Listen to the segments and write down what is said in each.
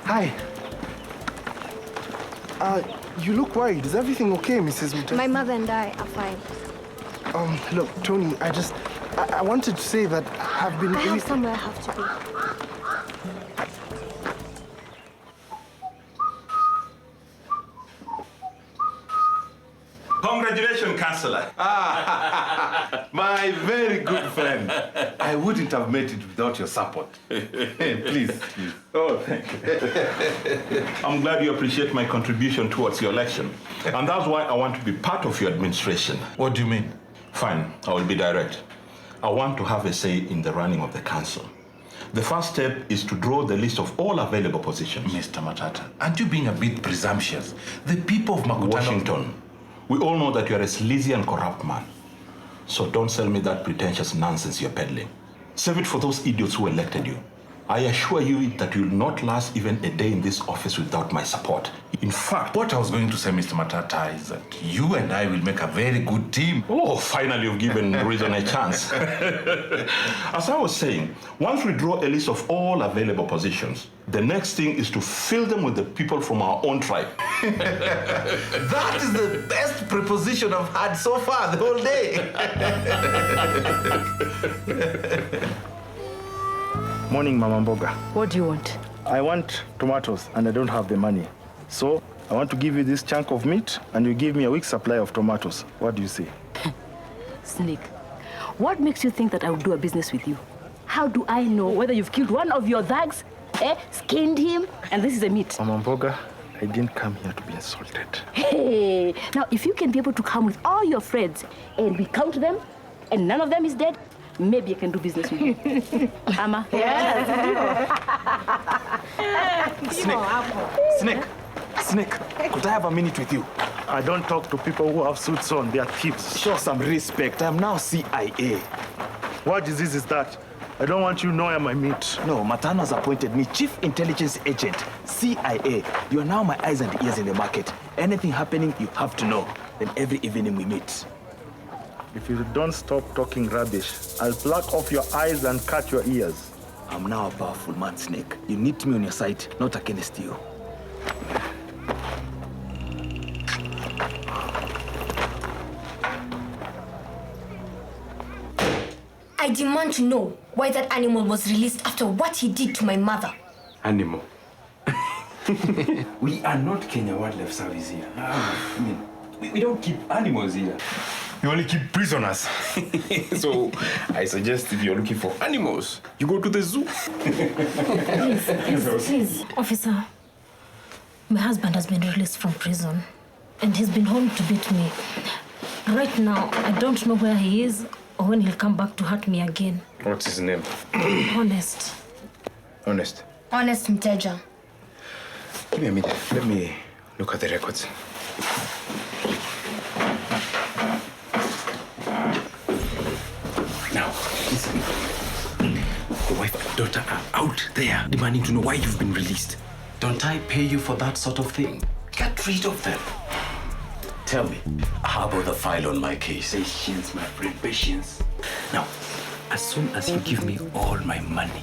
Hi. You look worried. Is everything okay, Mrs. Matata? My mother and I are fine. Look, Toni, I wanted to say that I've been... I have somewhere I have to be. Congratulations, Councillor. My very good friend. I wouldn't have made it without your support. Please. Oh, thank you. I'm glad you appreciate my contribution towards your election. And that's why I want to be part of your administration. What do you mean? Fine, I will be direct. I want to have a say in the running of the council. The first step is to draw the list of all available positions. Mr. Matata, aren't you being a bit presumptuous? The people of Makutano... Washington, we all know that you're a sleazy and corrupt man. So don't sell me that pretentious nonsense you're peddling. Save it for those idiots who elected you. I assure you that you'll not last even a day in this office without my support. In fact, what I was going to say, Mr. Matata, is that you and I will make a very good team. Oh, finally you've given reason a chance. As I was saying, once we draw a list of all available positions, the next thing is to fill them with the people from our own tribe. That is the best proposition I've had so far the whole day. Morning, Mama Mboga. What do you want? I want tomatoes, and I don't have the money. So, I want to give you this chunk of meat, and you give me a week's supply of tomatoes. What do you say? Snake, what makes you think that I will do a business with you? How do I know whether you've killed one of your thugs, skinned him, and this is a meat? Mama Mboga, I didn't come here to be insulted. Hey, now if you can be able to come with all your friends, and we count them, and none of them is dead, maybe I can do business with you. Ama? Yes. Snake, could I have a minute with you? I don't talk to people who have suits on. They are thieves. Show some respect. I'm now CIA. What disease is that? I don't want you knowing my meat. No, Matano has appointed me Chief Intelligence Agent, CIA. You are now my eyes and ears in the market. Anything happening, you have to know. Then every evening we meet. If you don't stop talking rubbish, I'll pluck off your eyes and cut your ears. I'm now a powerful man, Snake. You need me on your side, not against you. I demand to know why that animal was released after what he did to my mother. Animal? We are not Kenya Wildlife Service here. We don't keep animals here. You only keep prisoners. So, I suggest if you're looking for animals, you go to the zoo. Please, officer. My husband has been released from prison, and he's been home to beat me. Right now, I don't know where he is or when he'll come back to hurt me again. What's his name? Honest. Honest. Honest Mteja. Give me a minute. Let me look at the records. Now, listen. Your wife and daughter are out there demanding to know why you've been released. Don't I pay you for that sort of thing? Get rid of them. Tell me, how about the file on my case? Patience, my friend, patience. Now, as soon as you give me all my money,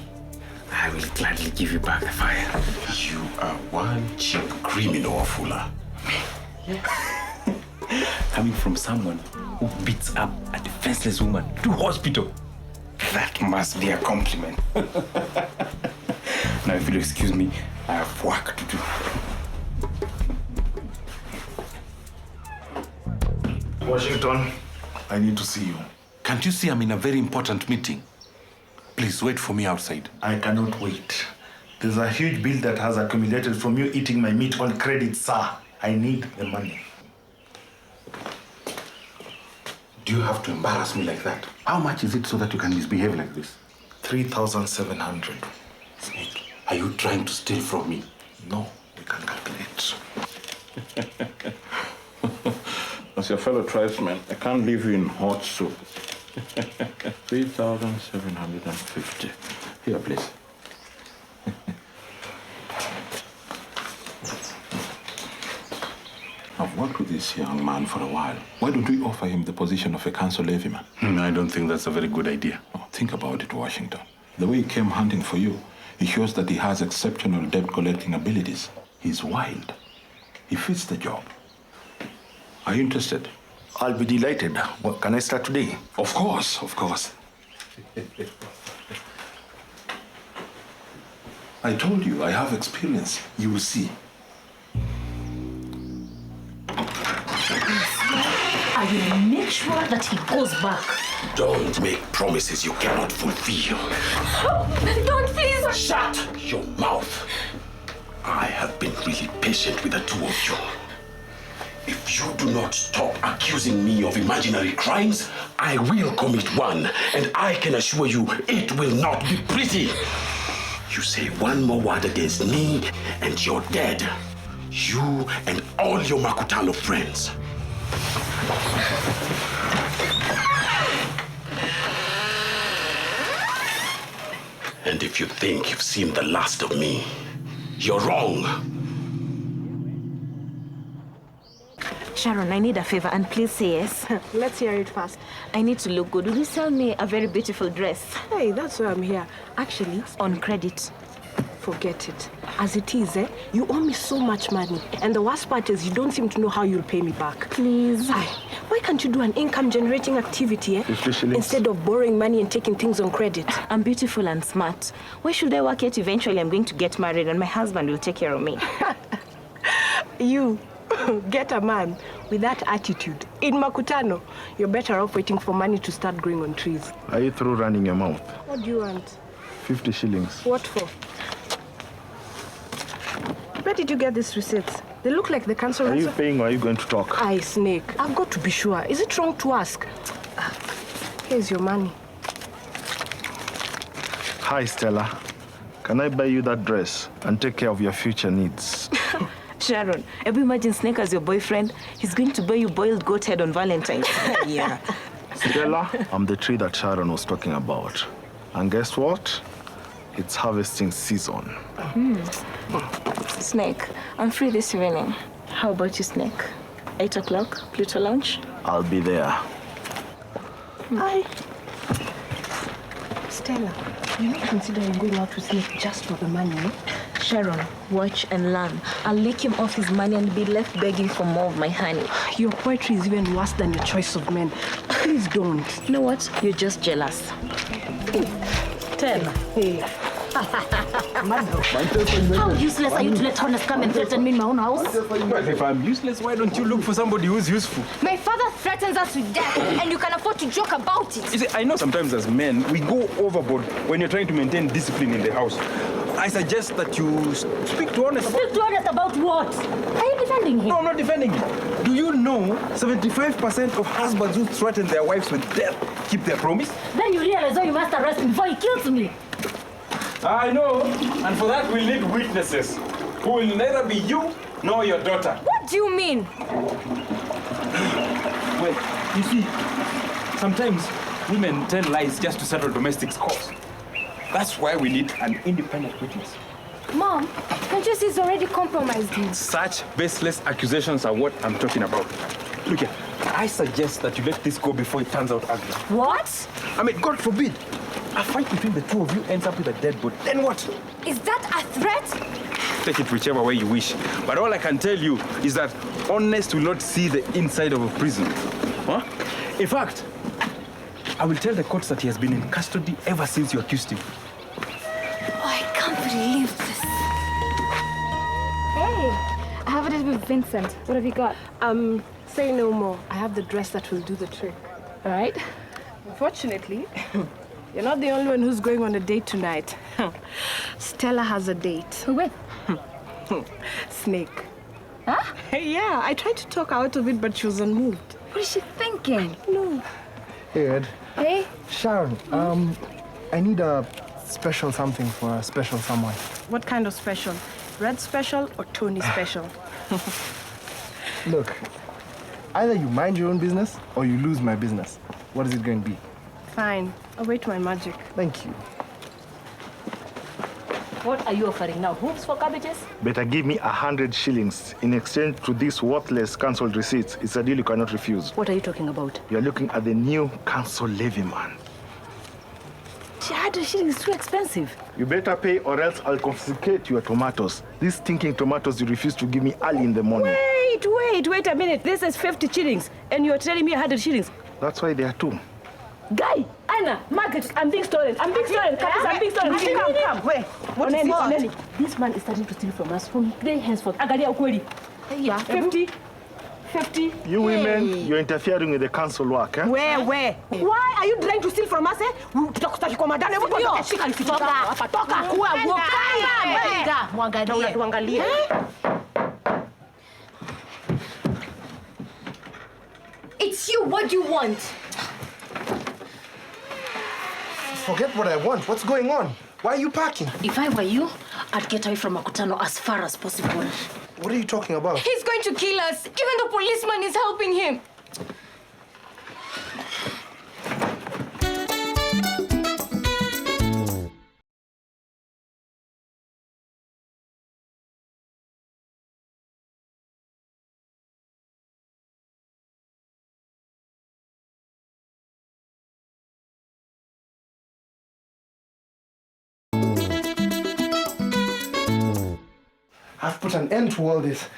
I will gladly give you back the file. You are one cheap criminal, Afula. Coming from someone who beats up a defenseless woman to hospital. That must be a compliment. Now, if you'll excuse me, I have work to do. Washington, I need to see you. Can't you see I'm in a very important meeting? Please wait for me outside. I cannot wait. There's a huge bill that has accumulated from you eating my meat on credit, sir. I need the money. Do you have to embarrass me like that? How much is it so that you can misbehave like this? 3,700. Snake, are you trying to steal from me? No, we can calculate. As your fellow tribesman, I can't leave you in hot soup. 3,750. Here, please. I've worked with this young man for a while. Why don't we offer him the position of a council levyman? I don't think that's a very good idea. Oh, think about it, Washington. The way he came hunting for you, It shows that he has exceptional debt collecting abilities. He's wild. He fits the job. Are you interested? I'll be delighted. Well, can I start today? Of course, of course. I told you, I have experience. You will see. I will make sure that he goes back. Don't make promises you cannot fulfill. Don't, please! Shut your mouth. I have been really patient with the two of you. If you do not stop accusing me of imaginary crimes, I will commit one, and I can assure you it will not be pretty. You say one more word against me, and you're dead. You and all your Makutano friends. And if you think you've seen the last of me, you're wrong. Sharon, I need a favor, and please say yes. Let's hear it first. I need to look good. Will you sell me a very beautiful dress? Hey, that's why I'm here. Actually, On credit. forget it. As it is, you owe me so much money. And the worst part is you don't seem to know how you'll pay me back. Please. Why can't you do an income-generating activity, 50 shillings. instead of borrowing money and taking things on credit? I'm beautiful and smart. Why should I work yet? Eventually, I'm going to get married and my husband will take care of me. You get a man with that attitude. In Makutano, you're better off waiting for money to start growing on trees. Are you through running your mouth? What do you want? 50 shillings. What for? Where did you get these receipts? They look like the council. Are you paying or are you going to talk? Aye, Snake. I've got to be sure. Is it wrong to ask? Here's your money. Hi, Stella. Can I buy you that dress and take care of your future needs? Sharon, ever imagine Snake as your boyfriend? He's going to buy you boiled goat head on Valentine's. Yeah. Stella, I'm the tree that Sharon was talking about. And guess what? It's harvesting season. Snake, I'm free this evening. How about you, Snake? 8 o'clock, Pluto Lounge? I'll be there. Hi. Stella, you're not considering going out with Snake just for the money, eh? Sharon, watch and learn. I'll lick him off his money and be left begging for more of my honey. Your poetry is even worse than your choice of men. Please don't. You know what? You're just jealous. 10. Hey. How useless are you to let Honest come and threaten me in my own house? But if I'm useless, why don't you look for somebody who's useful? My father threatens us with death, and you can afford to joke about it. You see, I know sometimes as men, we go overboard when you're trying to maintain discipline in the house. I suggest that you speak to Honest. Speak to Honest about what? Are you defending him? No, I'm not defending you. Do you know 75% of husbands who threaten their wives with death keep their promise? Then you realize why you must arrest him before he kills me. I know, and for that we'll need witnesses who will neither be you nor your daughter. What do you mean? Well, you see, sometimes women tell lies just to settle domestic scores. That's why we need an independent witness. Mom, can't you see he's already compromised him? Such baseless accusations are what I'm talking about. Look here, I suggest that you let this go before it turns out ugly. What? I mean, God forbid, a fight between the two of you ends up with a dead body. Then what? Is that a threat? Take it whichever way you wish. But all I can tell you is that Honest will not see the inside of a prison. Huh? In fact, I will tell the courts that he has been in custody ever since you accused him. Oh, I can't believe this. Hey, I have it with Vincent. What have you got? Say no more. I have the dress that will do the trick. All right. Unfortunately, you're not the only one who's going on a date tonight. Stella has a date. Who with? Snake. Huh? Yeah, I tried to talk her out of it, but she was unmoved. What is she thinking? No. Hey, Ed. Hey? Sharon, I need a special something for a special someone. What kind of special? Red special or Tony special? Look, either you mind your own business or you lose my business. What is it going to be? Fine. I'll wait my magic. Thank you. What are you offering now? Hoops for cabbages? Better give me 100 shillings in exchange to these worthless cancelled receipts. It's a deal you cannot refuse. What are you talking about? You're looking at the new council levy man. 100 shillings is too expensive. You better pay or else I'll confiscate your tomatoes. These stinking tomatoes you refuse to give me early in the morning. Wait a minute. This is 50 shillings and you're telling me 100 shillings. That's why there are two. Guy, Anna, Margaret, I'm being stolen. I'm being stolen. I'm being stolen. Come. Wait, what is Oneli, this man is starting to steal from us from today henceforth. Agalia ukweli. Yeah. 50. You women, you're interfering with the council work, eh? Where? Why are you trying to steal from us, eh? Tutakustaki kwa madani. Hebu shika lisitoka hapa. Toka. Kuwa mwanga. Mwangalie. Tuangalie. It's you. What do you want? Forget what I want. What's going on? Why are you parking? If I were you, I'd get away from Makutano as far as possible. What are you talking about? He's going to kill us. Even the policeman is helping him. I've put an end to all this.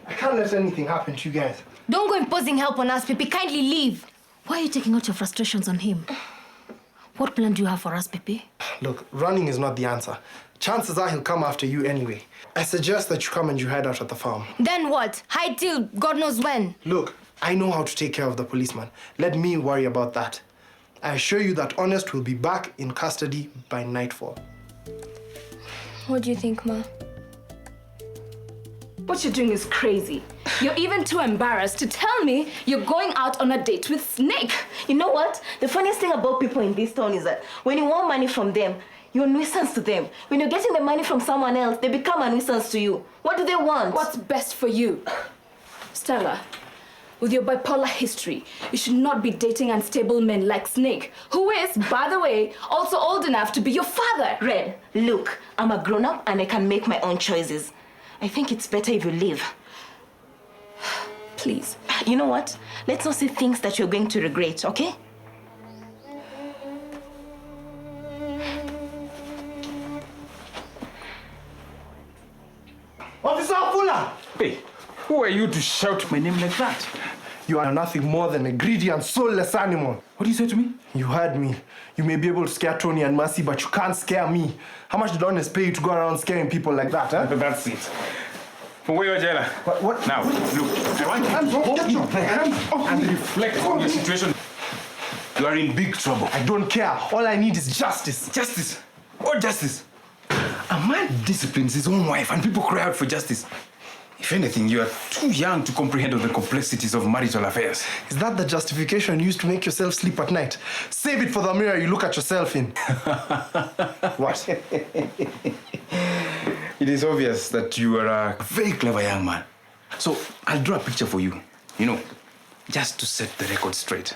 I can't let anything happen to you guys. Don't go imposing help on us, Pipi. Kindly leave. Why are you taking out your frustrations on him? What plan do you have for us, Pipi? Look, running is not the answer. Chances are he'll come after you anyway. I suggest that you come and you hide out at the farm. Then what? Hide till God knows when. Look, I know how to take care of the policeman. Let me worry about that. I assure you that Honest will be back in custody by nightfall. What do you think, Ma? What you're doing is crazy. You're even too embarrassed to tell me you're going out on a date with Snake. You know what? The funniest thing about people in this town is that when you want money from them, you're a nuisance to them. When you're getting the money from someone else, they become a nuisance to you. What do they want? What's best for you? Stella, with your bipolar history, you should not be dating unstable men like Snake, who is, by the way, also old enough to be your father. Red, look, I'm a grown-up and I can make my own choices. I think it's better if you leave. Please. You know what? Let's not say things that you're going to regret, okay? Officer Fuller! Hey, who are you to shout my name like that? You are nothing more than a greedy and soulless animal. What do you say to me? You heard me. You may be able to scare Toni and Mercy, but you can't scare me. How much did Honest pay you to go around scaring people like that, huh? That's it. Where are you, Jailer? What? Now, look, I want you to go in and reflect on your situation. You are in big trouble. I don't care. All I need is justice. Justice? What justice? A man disciplines his own wife and people cry out for justice. If anything, you are too young to comprehend all the complexities of marital affairs. Is that the justification you used to make yourself sleep at night? Save it for the mirror you look at yourself in. What? It is obvious that you are a very clever young man. So I'll draw a picture for you, you know, just to set the record straight.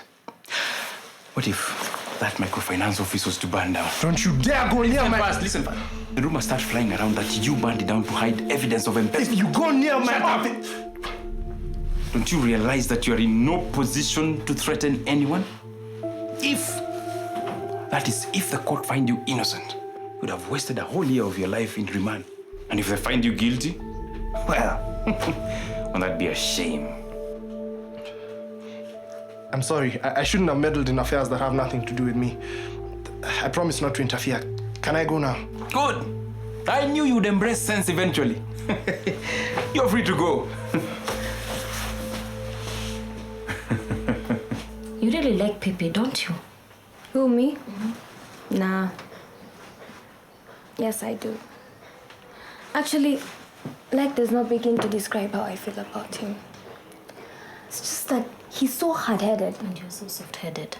What if that microfinance office was to burn down? Don't you dare go near my... Listen fast. The rumors start flying around that you burned it down to hide evidence of embezzlement. If you go near my office... Don't you realize that you are in no position to threaten anyone? If the court find you innocent, you would have wasted a whole year of your life in remand. And if they find you guilty, well, won't that be a shame? I'm sorry. I shouldn't have meddled in affairs that have nothing to do with me. I promise not to interfere. Can I go now? Good. I knew you'd embrace sense eventually. You're free to go. You really like Pipi, don't you? Who, me? Nah. Yes, I do. Actually, does not begin to describe how I feel about him. It's just that he's so hard-headed. And you're so soft-headed.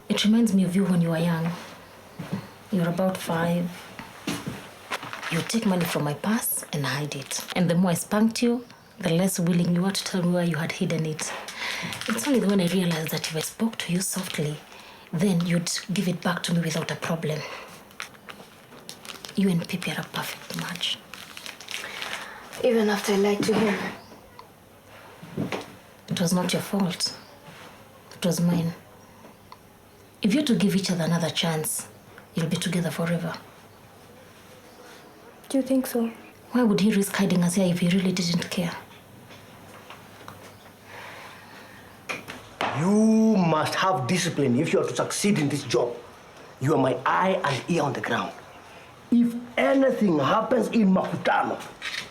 It reminds me of you when you were young. You're about 5. You take money from my purse and hide it. And the more I spanked you, the less willing you were to tell me where you had hidden it. It's only when I realized that if I spoke to you softly, then you'd give it back to me without a problem. You and Pipi are a perfect match. Even after I lied to him. It was not your fault. It was mine. If you're to give each other another chance, you'll be together forever. Do you think so? Why would he risk hiding us here if he really didn't care? You must have discipline if you are to succeed in this job. You are my eye and ear on the ground. If anything happens in Makutano,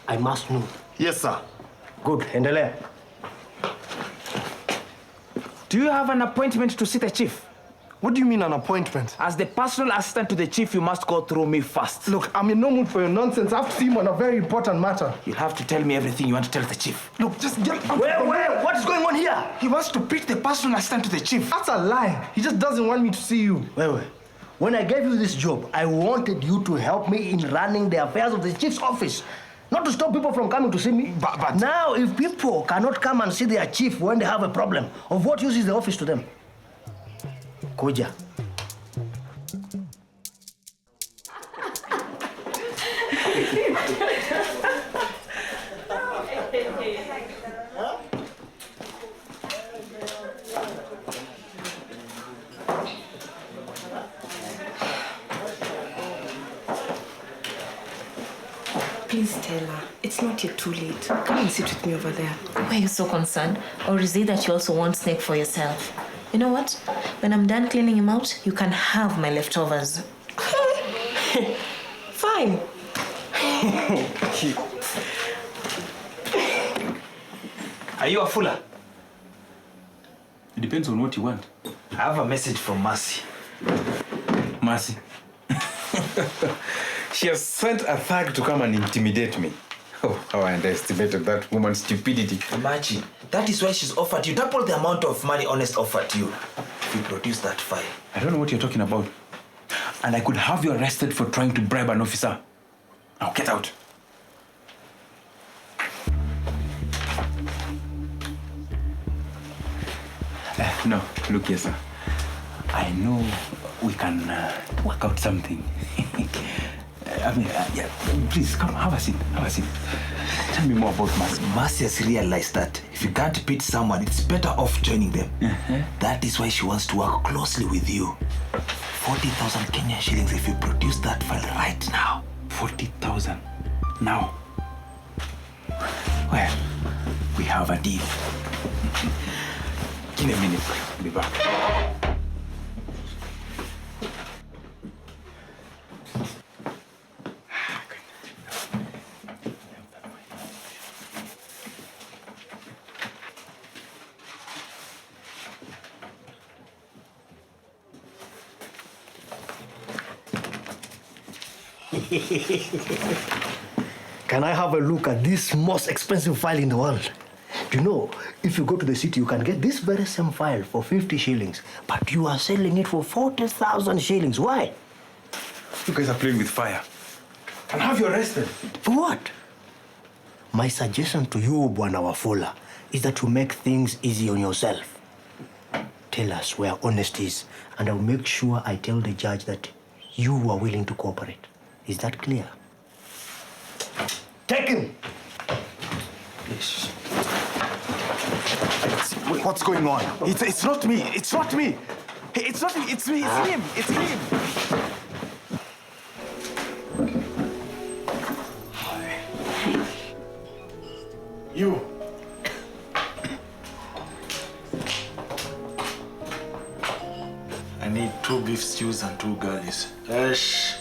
I must know. Yes, sir. Good, endelea. Do you have an appointment to see the chief? What do you mean an appointment? As the personal assistant to the chief, you must go through me first. Look, I'm in no mood for your nonsense. I have to see him on a very important matter. You'll have to tell me everything you want to tell the chief. Look, just get out. Where? What is going on here? He wants to pitch the personal assistant to the chief. That's a lie. He just doesn't want me to see you. Wait. When I gave you this job, I wanted you to help me in running the affairs of the chief's office. Not to stop people from coming to see me. But now, if people cannot come and see their chief when they have a problem, of what use is the office to them? Kuja. Please, Stella, it's not yet too late. Come and sit with me over there. Why are you so concerned? Or is it that you also want Snake for yourself? You know what? When I'm done cleaning him out, you can have my leftovers. Fine. Are you a fuller? It depends on what you want. I have a message from Mercy. Mercy. She has sent a thug to come and intimidate me. Oh, how I underestimated that woman's stupidity. Imagine. That is why she's offered you double the amount of money Honest offered you if you produce that file. I don't know what you're talking about. And I could have you arrested for trying to bribe an officer. Now get out. No, look here, sir. I know we can work out something. Yeah, please, come, have a seat, Tell me more about Mercy. Mercy has realized that if you can't beat someone, it's better off joining them. That is why she wants to work closely with you. 40,000 Kenyan shillings if you produce that file right now. 40,000 now? Well, we have a deal. Give me a minute, I'll be back. Can I have a look at this most expensive file in the world? Do you know, if you go to the city, you can get this very same file for 50 shillings, but you are selling it for 40,000 shillings. Why? You guys are playing with fire. Can I have you arrested? For what? My suggestion to you, Bwana Wafula, is that you make things easy on yourself. Tell us where Honest is, and I'll make sure I tell the judge that you are willing to cooperate. Is that clear? Take him! Yes. Wait, what's going on? It's not me. It's not me. It's not me. It's me. It's him. It's him. You. I need 2 beef stews and 2 girlies. Ash.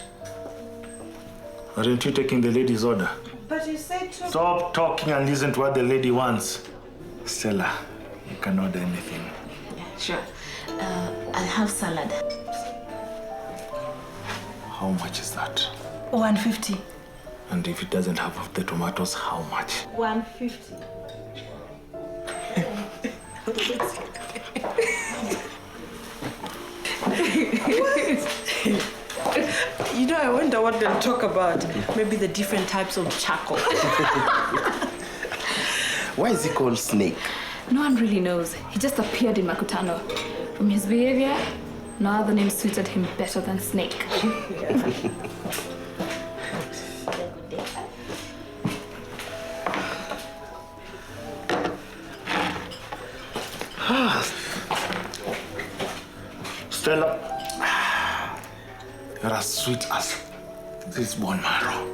Aren't you taking the lady's order? But you said to... Stop talking and listen to what the lady wants. Stella, you can order anything. Sure. I'll have salad. How much is that? 150. And if it doesn't have the tomatoes, how much? 150. You know, I wonder what they'll talk about. Maybe the different types of charcoal. Why is he called Snake? No one really knows. He just appeared in Makutano. From his behavior, no other name suited him better than Snake. Stella, You're as sweet as this bone marrow.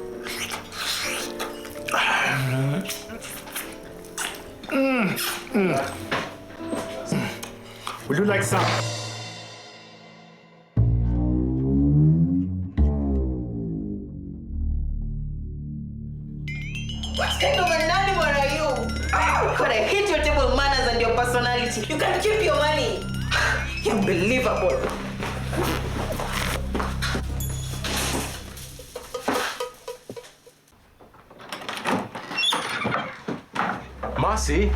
Would you like some? What kind of an animal are you? God, I hate your table manners and your personality. You can keep your money. Unbelievable. Mercy,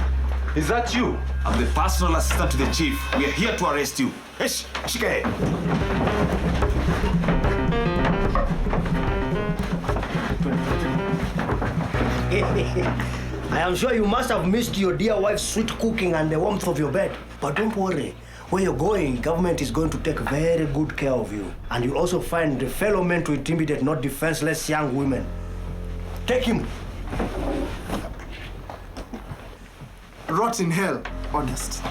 is that you? I'm the personal assistant to the chief. We are here to arrest you. Ish, shika. I am sure you must have missed your dear wife's sweet cooking and the warmth of your bed. But don't worry. Where you're going, government is going to take very good care of you. And you'll also find the fellow men to intimidate not defenseless young women. Take him. Rot in hell, honest.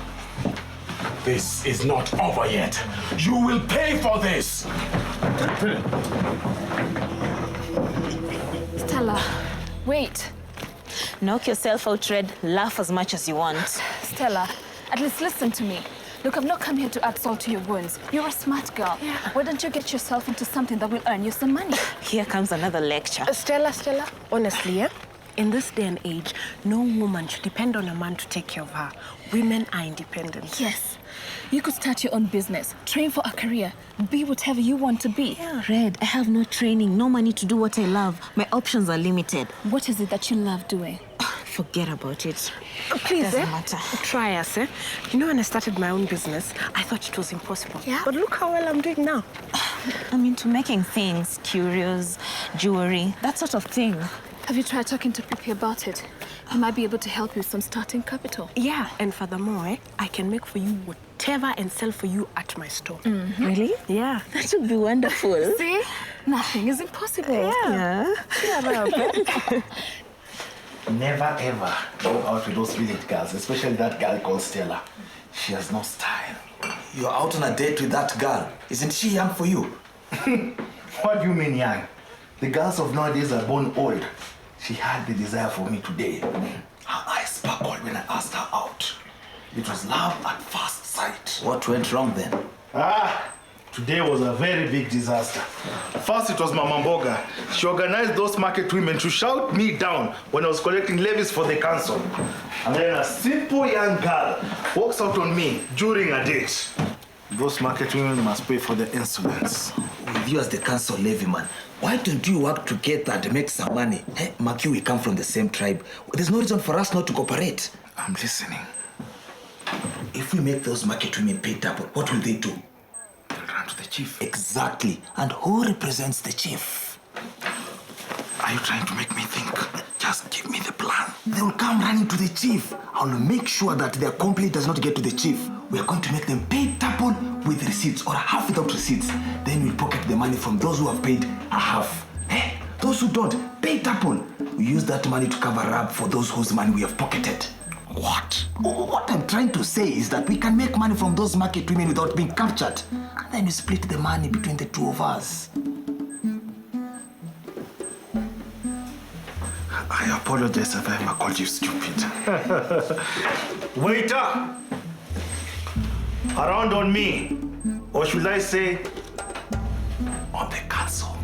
This is not over yet. You will pay for this. Stella, wait. Knock yourself out, Red. Laugh as much as you want. Stella, at least listen to me. Look, I've not come here to add salt to your wounds. You're a smart girl. Yeah. Why don't you get yourself into something that will earn you some money? Here comes another lecture. Stella, honestly, yeah? In this day and age, no woman should depend on a man to take care of her. Women are independent. Yes. You could start your own business, train for a career, be whatever you want to be. Yeah. Red, I have no training, no money to do what I love. My options are limited. What is it that you love doing? Forget about it. Please, doesn't matter. Try us, eh? You know, when I started my own business, I thought it was impossible. Yeah. But look how well I'm doing now. I'm into making things, curios, jewelry, that sort of thing. Have you tried talking to Pippi about it? He might be able to help you with some starting capital. Yeah, and furthermore, I can make for you whatever and sell for you at my store. Mm-hmm. Really? Yeah. That would be wonderful. See? Nothing is impossible. Yeah. Never ever go out with those village girls, especially that girl called Stella. She has no style. You're out on a date with that girl. Isn't she young for you? What do you mean young? The girls of nowadays are born old. She had the desire for me today. Her eyes sparkled when I asked her out. It was love at first sight. What went wrong then? Today was a very big disaster. First, it was Mama Mboga. She organized those market women to shout me down when I was collecting levies for the council. And then a simple young girl walks out on me during a date. Those market women must pay for their insolence. With you as the council levy man, why don't you work together and make some money? Hey, Maki, we come from the same tribe. There's no reason for us not to cooperate. I'm listening. If we make those market women pay double, what will they do? They'll run to the chief. Exactly. And who represents the chief? Are you trying to make me think? Just give me the plan. They will come running to the chief. I'll make sure that their complaint does not get to the chief. We are going to make them pay double with receipts or half without receipts. Then we'll pocket the money from those who have paid a half. Hey, those who don't, pay double. We use that money to cover up for those whose money we have pocketed. What? What I'm trying to say is that we can make money from those market women without being captured. And then we split the money between the two of us. I apologize if I ever called you stupid. Waiter! Around on me. Or should I say, on the council.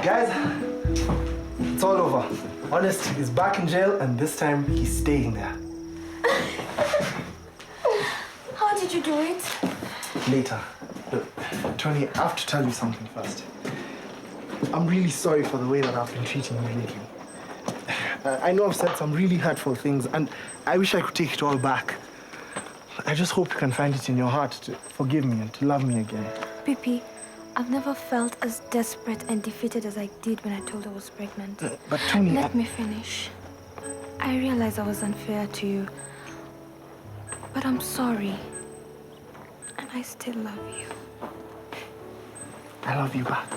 Guys, it's all over. Honest is back in jail, and this time he's staying there. How did you do it? Later. Look, Tony, I have to tell you something first. I'm really sorry for the way that I've been treating you lately. I know I've said some really hurtful things, and I wish I could take it all back. I just hope you can find it in your heart to forgive me and to love me again. Pippi, I've never felt as desperate and defeated as I did when I told her I was pregnant. But Tony... Let me finish. I realize I was unfair to you, but I'm sorry. And I still love you. I love you back.